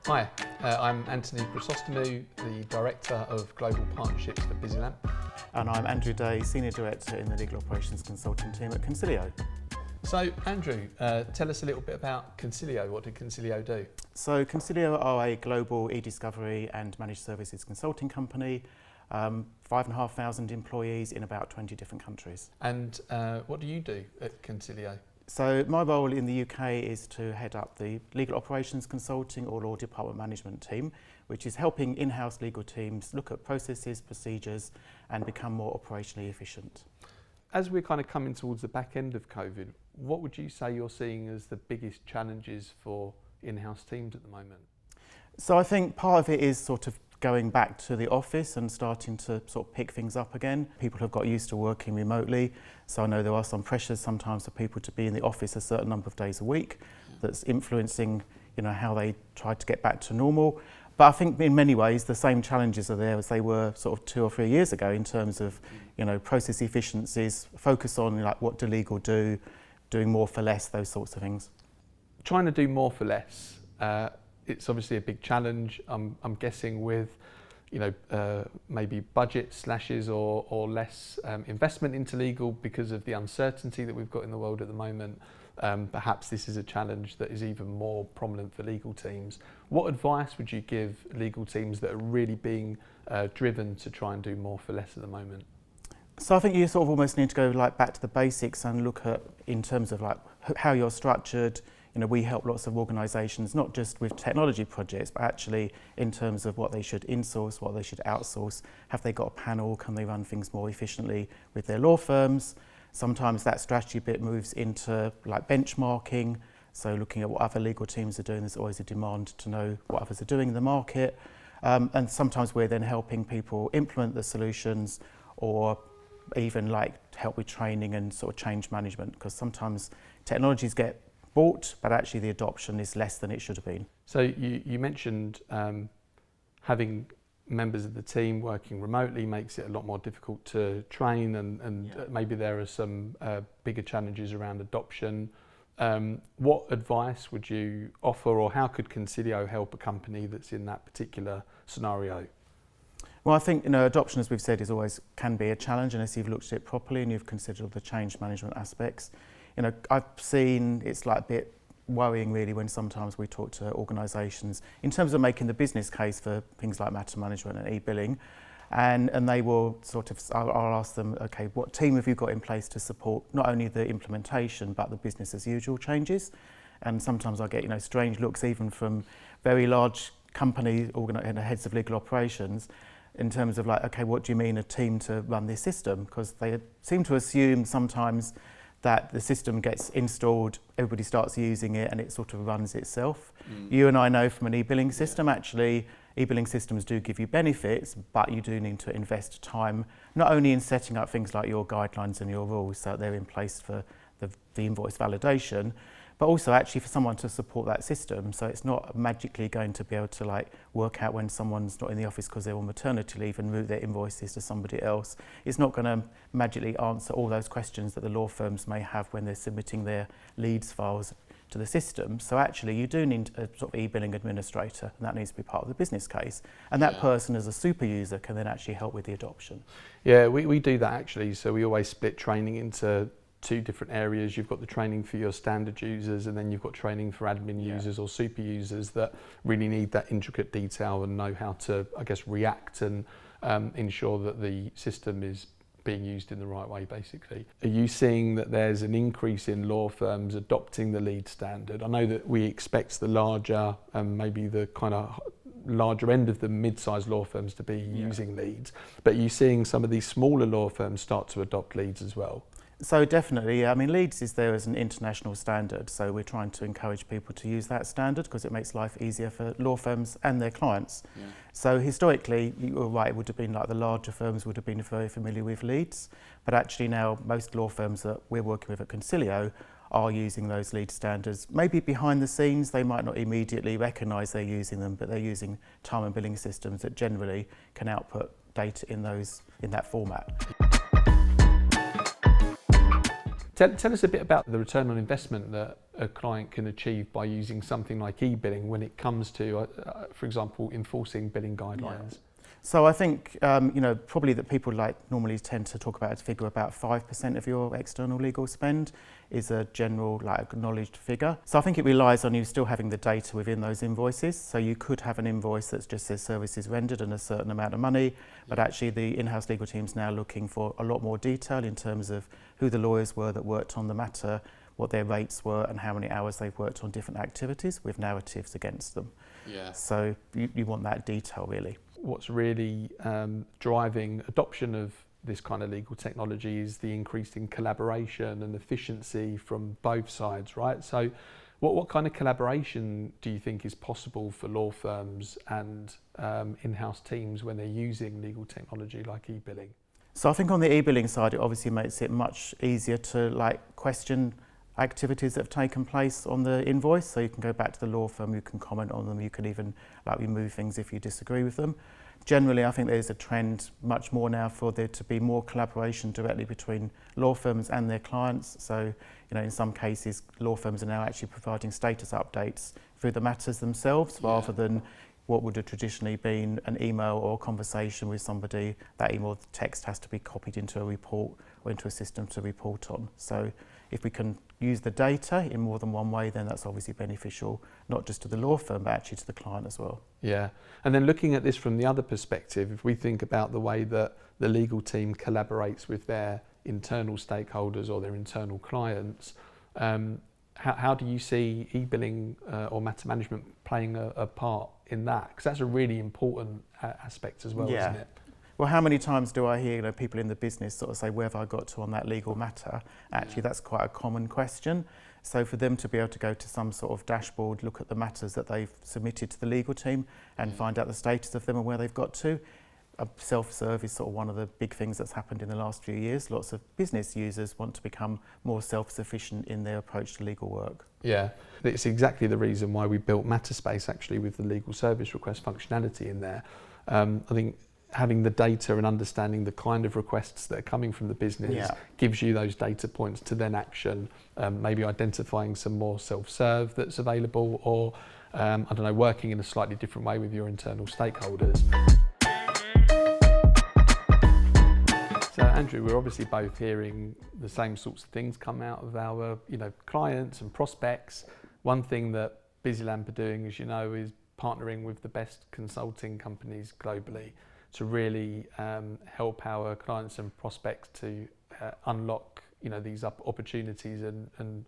Hi, I'm Antoni Chrysostomou, the Director of Global Partnerships for BusyLamp. And I'm Andrew Dey, Senior Director in the Legal Operations Consulting team at Consilio. So Andrew, tell us a little bit about Consilio. What did Consilio do? So Consilio are a global e-discovery and managed services consulting company, 5,500 employees in about 20 different countries. And what do you do at Consilio? So my role in the UK is to head up the Legal Operations Consulting or Law Department Management team, which is helping in-house legal teams look at processes, procedures and become more operationally efficient. As we're kind of coming towards the back end of COVID, what would you say you're seeing as the biggest challenges for in-house teams at the moment? So I think part of it is sort of going back to the office and starting to sort of pick things up again. People have got used to working remotely, so I know there are some pressures sometimes for people to be in the office a certain number of days a week that's influencing, how they try to get back to normal. But I think in many ways the same challenges are there as they were sort of 2 or 3 years ago in terms of, process efficiencies, focus on like what do legal do, doing more for less, those sorts of things. Trying to do more for less. It's obviously a big challenge. I'm guessing with, maybe budget slashes or less investment into legal because of the uncertainty that we've got in the world at the moment. Perhaps this is a challenge that is even more prominent for legal teams. What advice would you give legal teams that are really being driven to try and do more for less at the moment? So I think you sort of almost need to go back to the basics and look at in terms of how you're structured. We help lots of organisations, not just with technology projects, but actually in terms of what they should insource, what they should outsource. Have they got a panel? Can they run things more efficiently with their law firms? Sometimes that strategy bit moves into benchmarking. So looking at what other legal teams are doing, there's always a demand to know what others are doing in the market. And sometimes we're then helping people implement the solutions or even help with training and sort of change management, because sometimes technologies get bought, but actually the adoption is less than it should have been. So you mentioned having members of the team working remotely makes it a lot more difficult to train and maybe there are some bigger challenges around adoption. What advice would you offer, or how could Consilio help a company that's in that particular scenario? Well, I think adoption, as we've said, can be a challenge unless you've looked at it properly and you've considered the change management aspects. I've seen it's a bit worrying really when sometimes we talk to organisations in terms of making the business case for things like matter management and e-billing, and they will I'll ask them, okay, what team have you got in place to support not only the implementation but the business as usual changes? And sometimes I get strange looks even from very large companies, heads of legal operations, in terms of okay, what do you mean a team to run this system? Because they seem to assume sometimes that the system gets installed, everybody starts using it and it sort of runs itself. You and I know from an e-billing system, actually, e-billing systems do give you benefits, but you do need to invest time, not only in setting up things like your guidelines and your rules so that they're in place for the invoice validation, but also actually for someone to support that system. So it's not magically going to be able to work out when someone's not in the office because they're on maternity leave and route their invoices to somebody else. It's not going to magically answer all those questions that the law firms may have when they're submitting their leads files to the system. So actually you do need a sort of e-billing administrator, and that needs to be part of the business case. And that person as a super user can then actually help with the adoption. Yeah, we do that actually. So we always split training into 2 different areas. You've got the training for your standard users, and then you've got training for admin users or super users that really need that intricate detail and know how to, react and ensure that the system is being used in the right way, basically. Are you seeing that there's an increase in law firms adopting the lead standard? I know that we expect the larger and maybe the kind of larger end of the mid-sized law firms to be using leads, but are you seeing some of these smaller law firms start to adopt leads as well? So definitely, leads is there as an international standard, so we're trying to encourage people to use that standard because it makes life easier for law firms and their clients. So historically, you're right, it would have been the larger firms would have been very familiar with leads, but actually now most law firms that we're working with at Consilio are using those lead standards. Maybe behind the scenes they might not immediately recognise they're using them, but they're using time and billing systems that generally can output data in that format. Tell us a bit about the return on investment that a client can achieve by using something like e-billing when it comes to, for example, enforcing billing guidelines. So I think, probably that people normally tend to talk about a figure about 5% of your external legal spend is a general acknowledged figure. So I think it relies on you still having the data within those invoices. So you could have an invoice that just says services rendered and a certain amount of money, but actually the in-house legal team's now looking for a lot more detail in terms of who the lawyers were that worked on the matter, what their rates were and how many hours they've worked on different activities with narratives against them. Yeah. So you want that detail really. What's really driving adoption of this kind of legal technology is the increasing collaboration and efficiency from both sides, right? So what kind of collaboration do you think is possible for law firms and in-house teams when they're using legal technology like e-billing? So I think on the e-billing side, it obviously makes it much easier to question activities that have taken place on the invoice. So you can go back to the law firm, you can comment on them, you can even remove things if you disagree with them. Generally, I think there's a trend much more now for there to be more collaboration directly between law firms and their clients. So, in some cases, law firms are now actually providing status updates through the matters themselves rather than what would have traditionally been an email or a conversation with somebody. That email text has to be copied into a report or into a system to report on. So if we can use the data in more than one way, then that's obviously beneficial, not just to the law firm, but actually to the client as well. Yeah, and then looking at this from the other perspective, if we think about the way that the legal team collaborates with their internal stakeholders or their internal clients, how do you see e-billing or matter management playing a part in that? Because that's a really important aspect as well, isn't it? Well, how many times do I hear people in the business sort of say, where have I got to on that legal matter? Actually, that's quite a common question. So for them to be able to go to some sort of dashboard, look at the matters that they've submitted to the legal team and find out the status of them and where they've got to. Self-serve is sort of one of the big things that's happened in the last few years. Lots of business users want to become more self-sufficient in their approach to legal work. Yeah, it's exactly the reason why we built MatterSpace actually with the legal service request functionality in there. I think having the data and understanding the kind of requests that are coming from the business gives you those data points to then action, maybe identifying some more self-serve that's available or, working in a slightly different way with your internal stakeholders. So Andrew, we're obviously both hearing the same sorts of things come out of our clients and prospects. One thing that BusyLamp are doing, as you know, is partnering with the best consulting companies globally to really help our clients and prospects to unlock these opportunities and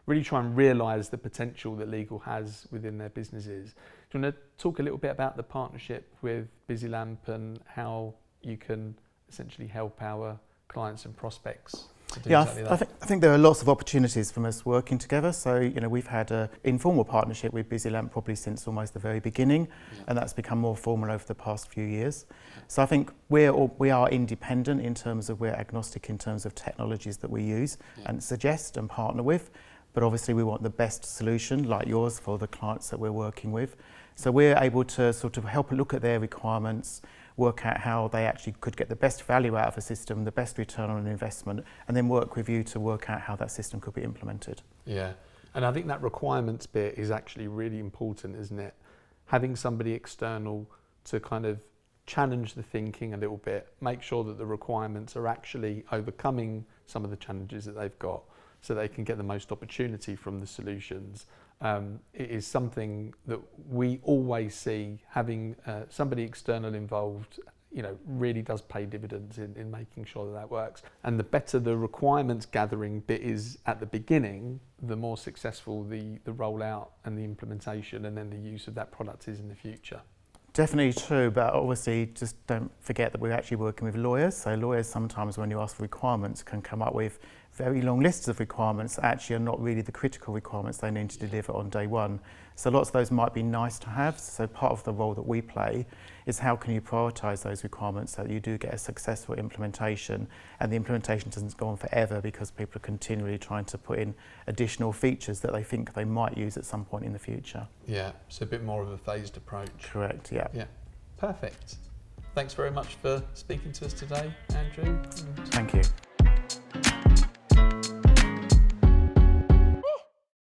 really try and realise the potential that legal has within their businesses. Do you want to talk a little bit about the partnership with BusyLamp and how you can essentially help our clients and prospects to do exactly that? I think there are lots of opportunities from us working together. So, we've had an informal partnership with BusyLamp probably since almost the very beginning, and that's become more formal over the past few years. So I think we are independent in terms of we're agnostic in terms of technologies that we use and suggest and partner with, but obviously we want the best solution like yours for the clients that we're working with. So we're able to sort of help look at their requirements, work out how they actually could get the best value out of a system, the best return on investment, and then work with you to work out how that system could be implemented. Yeah, and I think that requirements bit is actually really important, isn't it? Having somebody external to kind of challenge the thinking a little bit, make sure that the requirements are actually overcoming some of the challenges that they've got so they can get the most opportunity from the solutions. It is something that we always see. Having somebody external involved, really does pay dividends in making sure that works. And the better the requirements gathering bit is at the beginning, the more successful the rollout and the implementation and then the use of that product is in the future. Definitely true, but obviously just don't forget that we're actually working with lawyers. So lawyers sometimes when you ask for requirements can come up with very long lists of requirements that actually are not really the critical requirements they need to deliver on day one. So lots of those might be nice to have. So part of the role that we play is how can you prioritise those requirements so that you do get a successful implementation and the implementation doesn't go on forever because people are continually trying to put in additional features that they think they might use at some point in the future. Yeah, so a bit more of a phased approach. Correct, yeah. Yeah, perfect. Thanks very much for speaking to us today, Andrew. Thank you.